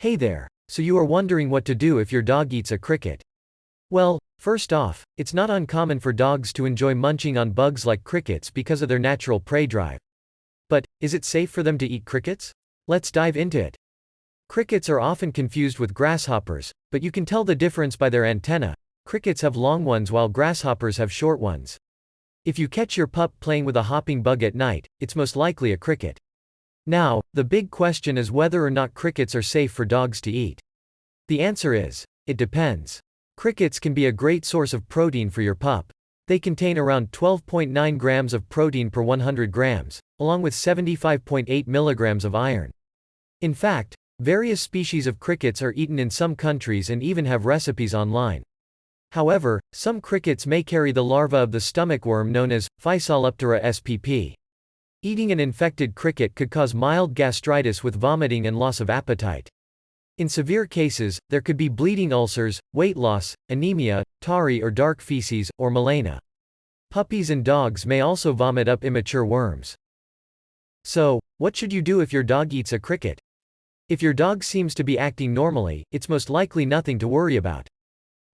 Hey there. So you are wondering what to do if your dog eats a cricket. Well, first off, it's not uncommon for dogs to enjoy munching on bugs like crickets because of their natural prey drive. But, is it safe for them to eat crickets? Let's dive into it. Crickets are often confused with grasshoppers, but you can tell the difference by their antennae. Crickets have long ones while grasshoppers have short ones. If you catch your pup playing with a hopping bug at night, it's most likely a cricket. Now, the big question is whether or not crickets are safe for dogs to eat. The answer is, it depends. Crickets can be a great source of protein for your pup. They contain around 12.9 grams of protein per 100 grams, along with 75.8 milligrams of iron. In fact, various species of crickets are eaten in some countries and even have recipes online. However, some crickets may carry the larva of the stomach worm known as Physaleptera spp. Eating an infected cricket could cause mild gastritis with vomiting and loss of appetite. In severe cases, there could be bleeding ulcers, weight loss, anemia, tarry or dark feces, or melena. Puppies and dogs may also vomit up immature worms. So, what should you do if your dog eats a cricket? If your dog seems to be acting normally, it's most likely nothing to worry about.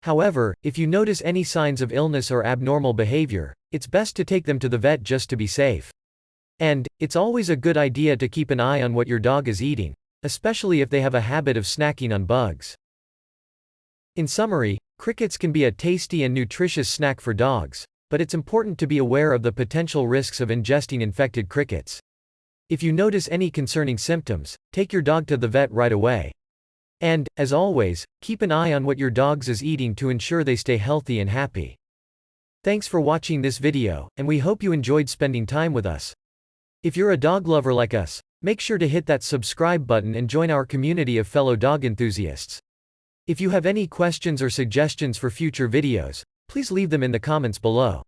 However, if you notice any signs of illness or abnormal behavior, it's best to take them to the vet just to be safe. And, it's always a good idea to keep an eye on what your dog is eating, especially if they have a habit of snacking on bugs. In summary, crickets can be a tasty and nutritious snack for dogs, but it's important to be aware of the potential risks of ingesting infected crickets. If you notice any concerning symptoms, take your dog to the vet right away. And, as always, keep an eye on what your dog is eating to ensure they stay healthy and happy. Thanks for watching this video, and we hope you enjoyed spending time with us. If you're a dog lover like us, make sure to hit that subscribe button and join our community of fellow dog enthusiasts. If you have any questions or suggestions for future videos, please leave them in the comments below.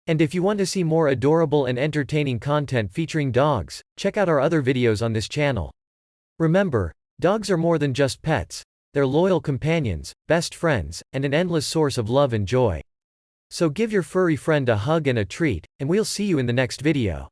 And if you want to see more adorable and entertaining content featuring dogs, check out our other videos on this channel. Remember, dogs are more than just pets. They're loyal companions, best friends, and an endless source of love and joy. So give your furry friend a hug and a treat, and we'll see you in the next video.